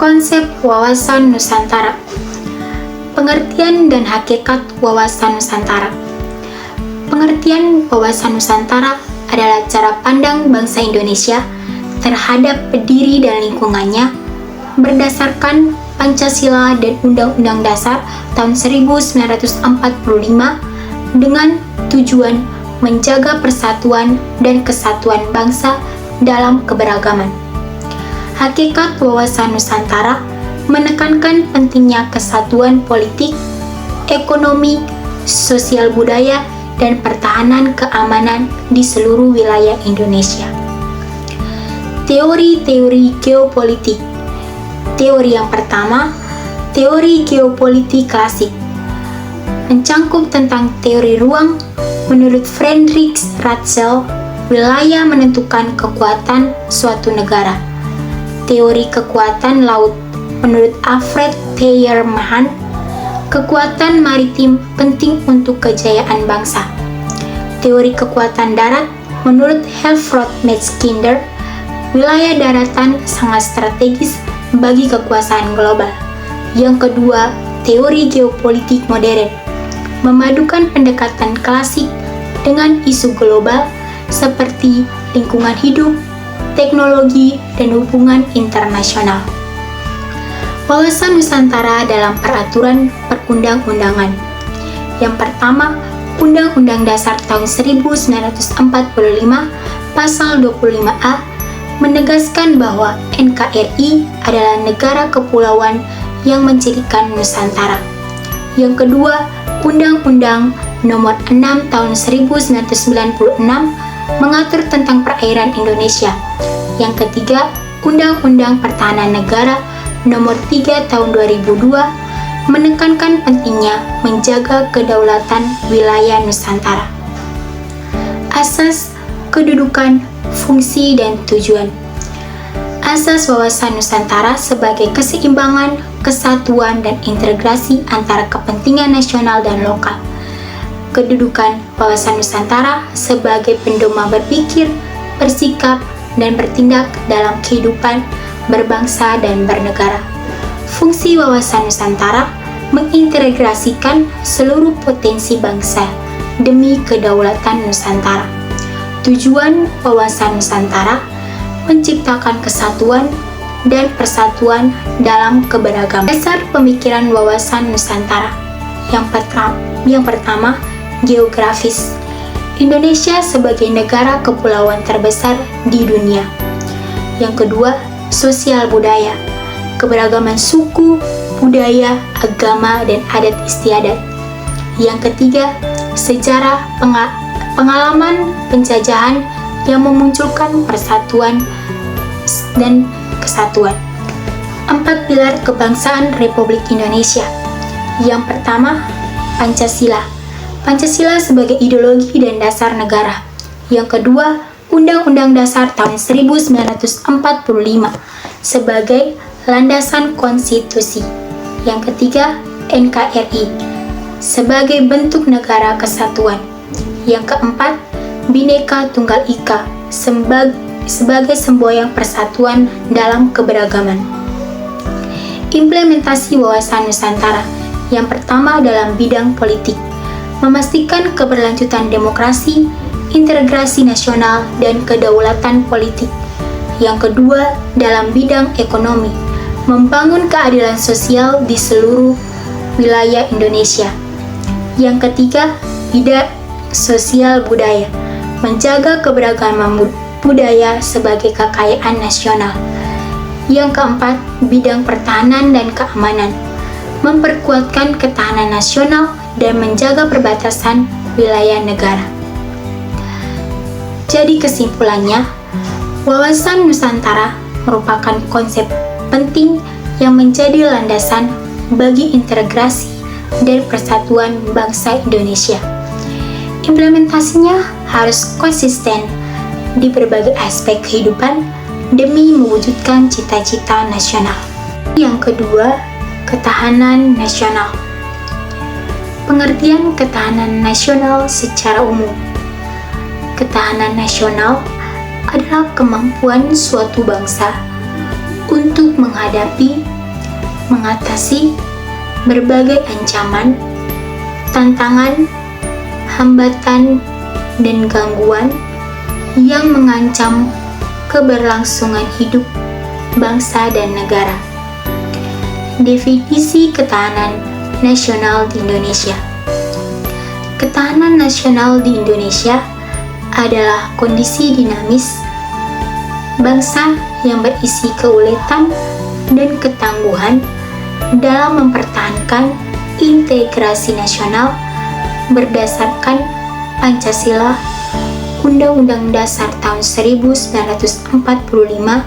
Konsep wawasan Nusantara. Pengertian dan hakikat wawasan Nusantara. Pengertian wawasan Nusantara adalah cara pandang bangsa Indonesia terhadap diri dan lingkungannya berdasarkan Pancasila dan Undang-Undang Dasar tahun 1945 dengan tujuan menjaga persatuan dan kesatuan bangsa dalam keberagaman. Hakikat wawasan Nusantara menekankan pentingnya kesatuan politik, ekonomi, sosial budaya, dan pertahanan keamanan di seluruh wilayah Indonesia. Teori-teori geopolitik. Teori yang pertama, teori geopolitik klasik, mencangkup tentang teori ruang. Menurut Friedrich Ratzel, wilayah menentukan kekuatan suatu negara. Teori kekuatan laut. Menurut Alfred Thayer Mahan, kekuatan maritim penting untuk kejayaan bangsa. Teori kekuatan darat. Menurut Helfrott Metzkinder, wilayah daratan sangat strategis bagi kekuasaan global. Yang kedua, teori geopolitik modern, memadukan pendekatan klasik dengan isu global seperti lingkungan hidup, teknologi, dan hubungan internasional. Wawasan Nusantara dalam peraturan perundang-undangan. Yang pertama, Undang-Undang Dasar tahun 1945 Pasal 25A menegaskan bahwa NKRI adalah negara kepulauan yang mencirikan Nusantara. Yang kedua, Undang-Undang Nomor 6 Tahun 1996 mengatur tentang perairan Indonesia. Yang ketiga, Undang-Undang Pertahanan Negara Nomor 3 Tahun 2002 menekankan pentingnya menjaga kedaulatan wilayah Nusantara. Asas, kedudukan, fungsi, dan tujuan. Asas wawasan Nusantara sebagai keseimbangan, kesatuan, dan integrasi antara kepentingan nasional dan lokal. Kedudukan wawasan Nusantara sebagai pedoman berpikir, bersikap, dan bertindak dalam kehidupan berbangsa dan bernegara. Fungsi wawasan Nusantara mengintegrasikan seluruh potensi bangsa demi kedaulatan Nusantara. Tujuan wawasan Nusantara menciptakan kesatuan dan persatuan dalam keberagaman. Dasar pemikiran wawasan Nusantara. Yang pertama, geografis. Indonesia sebagai negara kepulauan terbesar di dunia. Yang kedua, sosial budaya. Keberagaman suku, budaya, agama, dan adat istiadat. Yang ketiga, sejarah pengalaman penjajahan yang memunculkan persatuan dan kesatuan. 4 pilar kebangsaan Republik Indonesia. Yang pertama, Pancasila. Pancasila sebagai ideologi dan dasar negara. Yang kedua, Undang-Undang Dasar tahun 1945 sebagai landasan konstitusi. Yang ketiga, NKRI sebagai bentuk negara kesatuan. Yang keempat, Bhinneka Tunggal Ika sebagai semboyan persatuan dalam keberagaman. Implementasi wawasan Nusantara. Yang pertama dalam bidang politik, memastikan keberlanjutan demokrasi, integrasi nasional, dan kedaulatan politik. Yang kedua dalam bidang ekonomi, membangun keadilan sosial di seluruh wilayah Indonesia. Yang ketiga, bidang sosial budaya, menjaga keberagaman budaya sebagai kekayaan nasional. Yang keempat, bidang pertahanan dan keamanan, memperkuatkan ketahanan nasional dan menjaga perbatasan wilayah negara. Jadi kesimpulannya, wawasan Nusantara merupakan konsep penting yang menjadi landasan bagi integrasi dan persatuan bangsa Indonesia. Implementasinya harus konsisten di berbagai aspek kehidupan demi mewujudkan cita-cita nasional. Yang kedua, ketahanan nasional. Pengertian ketahanan nasional secara umum. Ketahanan nasional adalah kemampuan suatu bangsa untuk menghadapi, mengatasi berbagai ancaman, tantangan, hambatan, dan gangguan yang mengancam keberlangsungan hidup bangsa dan negara. Definisi ketahanan nasional di Indonesia. Ketahanan nasional di Indonesia adalah kondisi dinamis bangsa yang berisi keuletan dan ketangguhan dalam mempertahankan integrasi nasional berdasarkan Pancasila, Undang-Undang Dasar tahun 1945,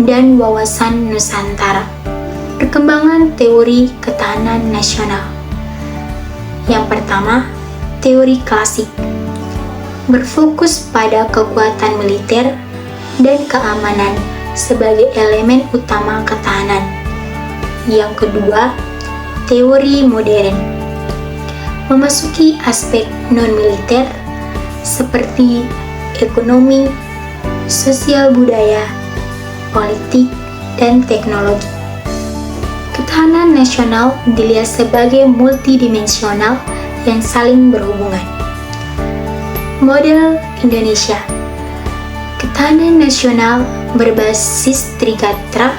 dan wawasan Nusantara. Perkembangan teori ketahanan nasional. Yang pertama, teori klasik berfokus pada kekuatan militer dan keamanan sebagai elemen utama ketahanan. Yang kedua, teori modern memasuki aspek non-militer seperti ekonomi, sosial budaya, politik, dan teknologi. Ketahanan nasional dilihat sebagai multidimensional yang saling berhubungan. Model Indonesia. Ketahanan nasional berbasis Trigatra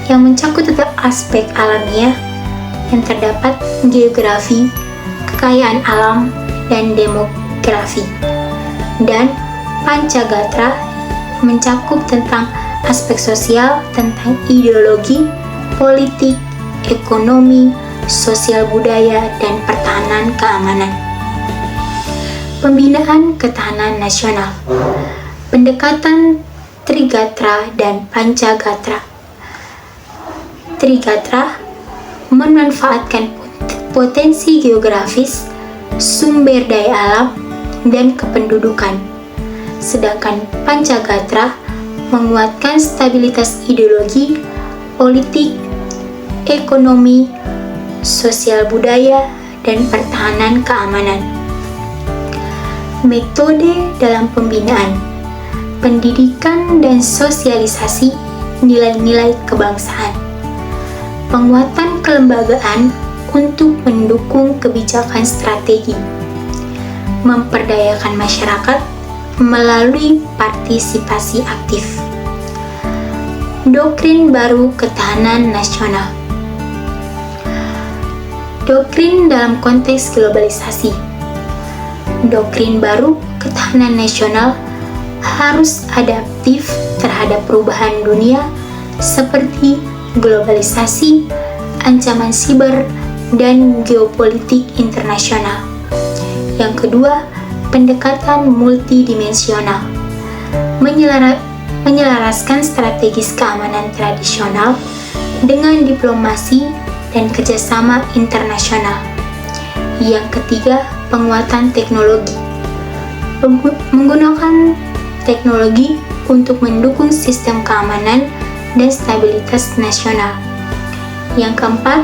yang mencakup tentang aspek alamiah yang terdapat geografi, kekayaan alam, dan demografi. Dan Pancagatra mencakup tentang aspek sosial, tentang ideologi, politik, ekonomi, sosial budaya, dan pertahanan keamanan. Pembinaan ketahanan nasional. Pendekatan Trigatra dan Pancagatra. Trigatra memanfaatkan potensi geografis, sumber daya alam, dan kependudukan. Sedangkan Pancagatra menguatkan stabilitas ideologi, politik, ekonomi, sosial budaya, dan pertahanan keamanan. Metode dalam pembinaan, pendidikan dan sosialisasi nilai-nilai kebangsaan, penguatan kelembagaan untuk mendukung kebijakan strategi, memperdayakan masyarakat melalui partisipasi aktif. Doktrin baru ketahanan nasional. Doktrin dalam konteks globalisasi. Doktrin baru ketahanan nasional harus adaptif terhadap perubahan dunia seperti globalisasi, ancaman siber, dan geopolitik internasional. Yang kedua, pendekatan multidimensional. Menyelaraskan strategis keamanan tradisional dengan diplomasi dan kerjasama internasional. Yang ketiga, penguatan teknologi. Menggunakan teknologi untuk mendukung sistem keamanan dan stabilitas nasional. Yang keempat,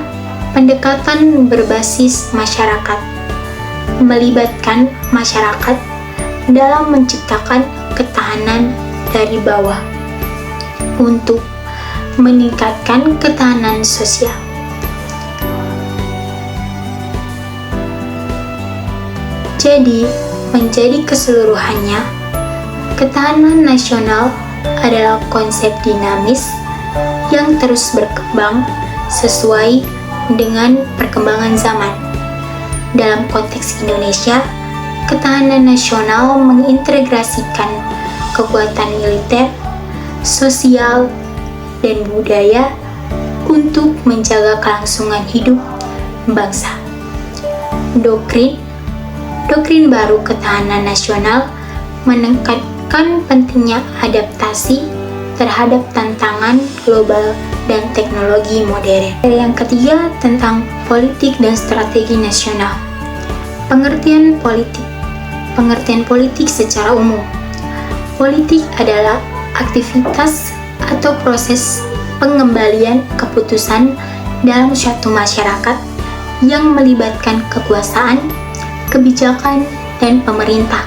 pendekatan berbasis masyarakat. Melibatkan masyarakat dalam menciptakan ketahanan dari bawah untuk meningkatkan ketahanan sosial. Jadi, menjadi keseluruhannya, ketahanan nasional adalah konsep dinamis yang terus berkembang sesuai dengan perkembangan zaman. Dalam konteks Indonesia, ketahanan nasional mengintegrasikan kekuatan militer, sosial, dan budaya untuk menjaga kelangsungan hidup bangsa. Doktrin baru ketahanan nasional menekankan pentingnya adaptasi terhadap tantangan global dan teknologi modern. Yang ketiga, tentang politik dan strategi nasional. Pengertian politik secara umum. Politik adalah aktivitas atau proses pengembalian keputusan dalam suatu masyarakat yang melibatkan kekuasaan, kebijakan, dan pemerintah.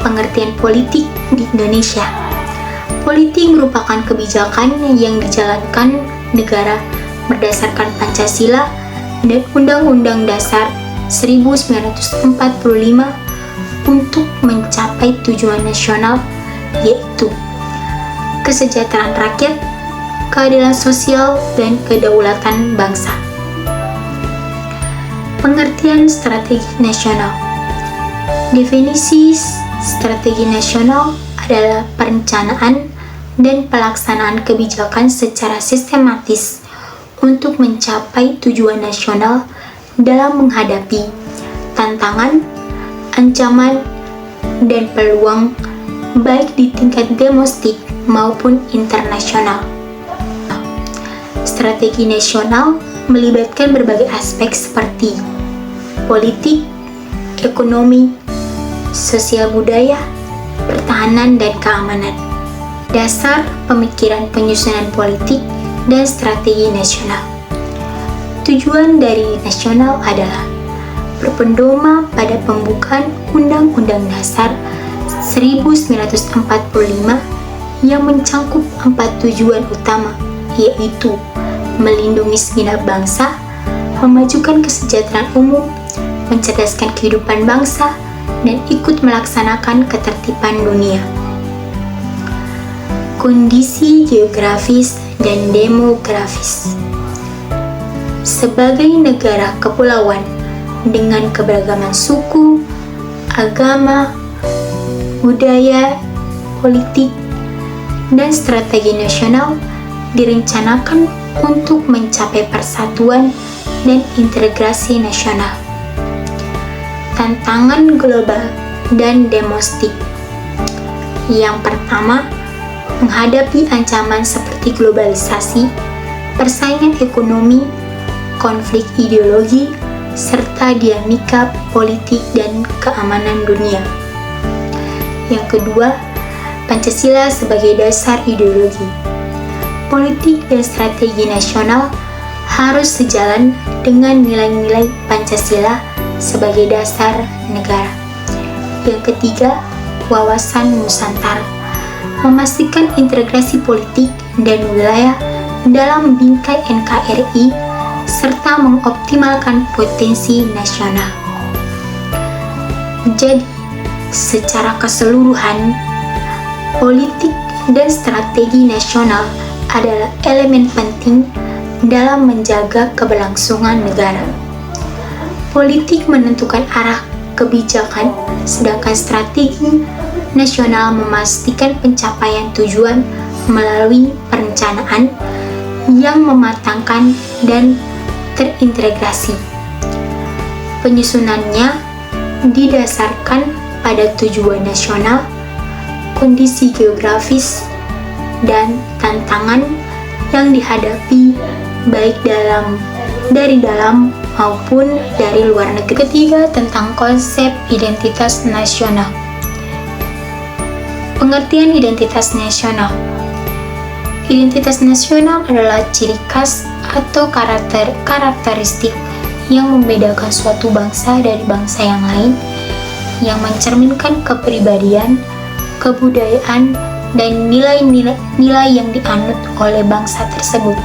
Pengertian politik di Indonesia. Politik merupakan kebijakan yang dijalankan negara berdasarkan Pancasila dan Undang-Undang Dasar 1945 untuk mencapai tujuan nasional, yaitu kesejahteraan rakyat, keadilan sosial, dan kedaulatan bangsa. Pengertian strategi nasional. Definisi strategi nasional adalah perencanaan dan pelaksanaan kebijakan secara sistematis untuk mencapai tujuan nasional dalam menghadapi tantangan, ancaman, dan peluang baik di tingkat domestik maupun internasional. Strategi nasional melibatkan berbagai aspek seperti politik, ekonomi, sosial budaya, pertahanan, dan keamanan. Dasar pemikiran penyusunan politik dan strategi nasional. Tujuan dari nasional adalah berpedoman pada pembukaan Undang-Undang Dasar 1945 yang mencangkup 4 tujuan utama, yaitu melindungi segenap bangsa, memajukan kesejahteraan umum, mencerdaskan kehidupan bangsa, dan ikut melaksanakan ketertiban dunia. Kondisi geografis dan demografis. Sebagai negara kepulauan dengan keberagaman suku, agama, budaya, politik, dan strategi nasional direncanakan untuk mencapai persatuan dan integrasi nasional. Tantangan global dan domestik. Yang pertama, menghadapi ancaman seperti globalisasi, persaingan ekonomi, konflik ideologi, serta dinamika politik dan keamanan dunia. Yang kedua, Pancasila sebagai dasar ideologi. Politik dan strategi nasional harus sejalan dengan nilai-nilai Pancasila sebagai dasar negara. Yang ketiga, wawasan Nusantara. Memastikan integrasi politik dan wilayah dalam bingkai NKRI serta mengoptimalkan potensi nasional. Jadi, secara keseluruhan, politik dan strategi nasional adalah elemen penting dalam menjaga keberlangsungan negara. Politik menentukan arah kebijakan, sedangkan strategi nasional memastikan pencapaian tujuan melalui perencanaan yang mematangkan dan terintegrasi. Penyusunannya didasarkan pada tujuan nasional, kondisi geografis, dan tantangan yang dihadapi baik dari dalam maupun dari luar negeri. Ketiga, tentang konsep identitas nasional. Pengertian identitas nasional. Identitas nasional adalah ciri khas atau karakteristik yang membedakan suatu bangsa dari bangsa yang lain, yang mencerminkan kepribadian, kebudayaan, dan nilai-nilai yang dianut oleh bangsa tersebut.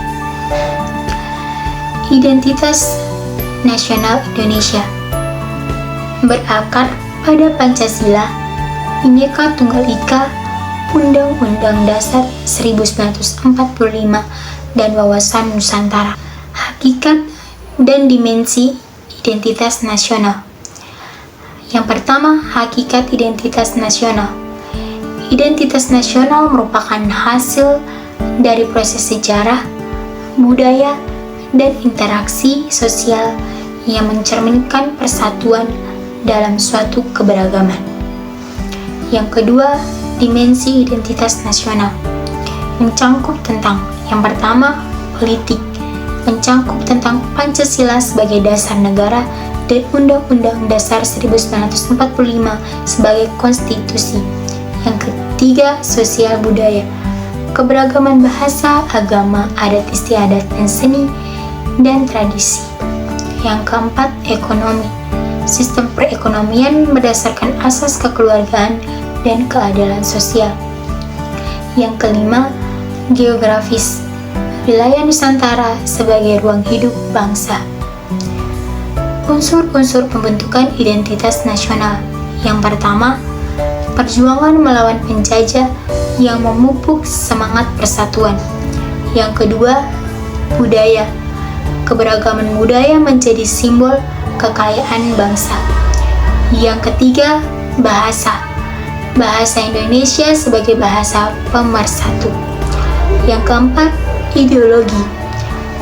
Identitas nasional Indonesia berakar pada Pancasila, Bhinneka Tunggal Ika, Undang-Undang Dasar 1945, dan wawasan Nusantara. Hakikat dan dimensi identitas nasional. Yang pertama, hakikat identitas nasional. Identitas nasional merupakan hasil dari proses sejarah, budaya, dan interaksi sosial yang mencerminkan persatuan dalam suatu keberagaman. Yang kedua, dimensi identitas nasional mencangkup tentang yang pertama, politik, mencangkup tentang Pancasila sebagai dasar negara dan Undang-Undang Dasar 1945 sebagai konstitusi. Yang ketiga, sosial budaya, keberagaman bahasa, agama, adat istiadat, dan seni, dan tradisi. Yang keempat, ekonomi, sistem perekonomian berdasarkan asas kekeluargaan dan keadilan sosial. Yang kelima, geografis. Wilayah Nusantara sebagai ruang hidup bangsa. Unsur-unsur pembentukan identitas nasional. Yang pertama, perjuangan melawan penjajah yang memupuk semangat persatuan. Yang kedua, budaya. Keberagaman budaya menjadi simbol kekayaan bangsa. Yang ketiga, bahasa. Bahasa Indonesia sebagai bahasa pemersatu. Yang keempat, ideologi.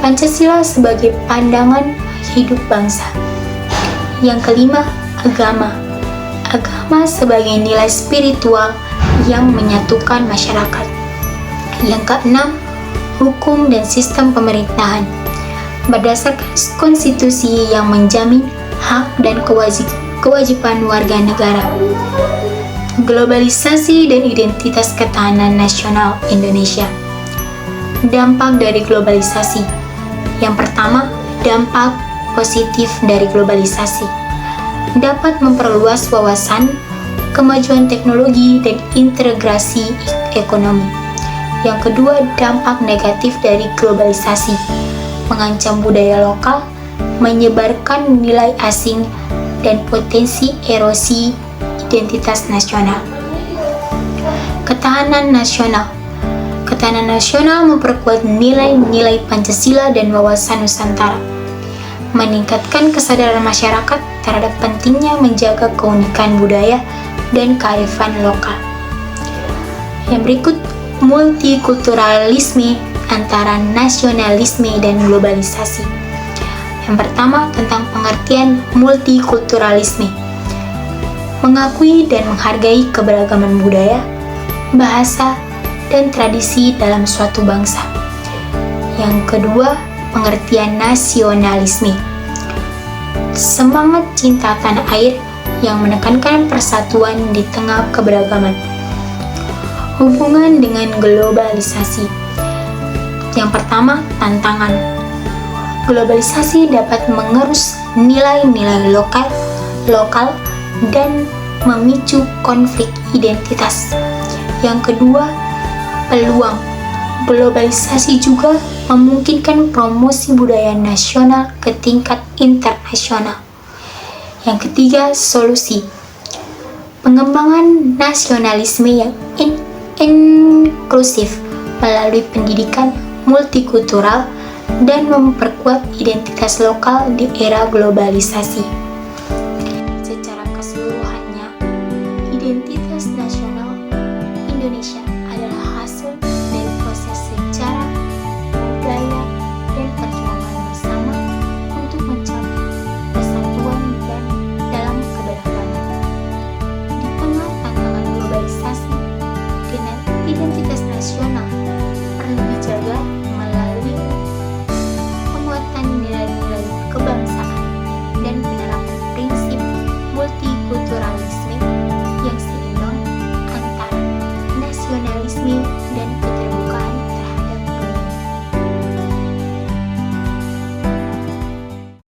Pancasila sebagai pandangan hidup bangsa. Yang kelima, agama. Agama sebagai nilai spiritual yang menyatukan masyarakat. Yang keenam, hukum dan sistem pemerintahan. Berdasarkan konstitusi yang menjamin hak dan kewajiban warga negara. Globalisasi dan identitas ketahanan nasional Indonesia. Dampak dari globalisasi. Yang pertama, dampak positif dari globalisasi. Dapat memperluas wawasan, kemajuan teknologi, dan integrasi ekonomi. Yang kedua, dampak negatif dari globalisasi. Mengancam budaya lokal, menyebarkan nilai asing, dan potensi erosi identitas nasional. Ketahanan nasional. Ketahanan nasional memperkuat nilai-nilai Pancasila dan wawasan Nusantara. Meningkatkan kesadaran masyarakat terhadap pentingnya menjaga keunikan budaya dan kearifan lokal. Yang berikut, multikulturalisme antara nasionalisme dan globalisasi. Yang pertama, tentang pengertian multikulturalisme. Mengakui dan menghargai keberagaman budaya, bahasa, dan tradisi dalam suatu bangsa. Yang kedua, pengertian nasionalisme. Semangat cinta tanah air yang menekankan persatuan di tengah keberagaman. Hubungan dengan globalisasi. Yang pertama, tantangan. Globalisasi dapat mengerus nilai-nilai lokal dan memicu konflik identitas. Yang kedua, peluang. Globalisasi juga memungkinkan promosi budaya nasional ke tingkat internasional. Yang ketiga, solusi. Pengembangan nasionalisme yang inklusif melalui pendidikan multikultural dan memperkuat identitas lokal di era globalisasi.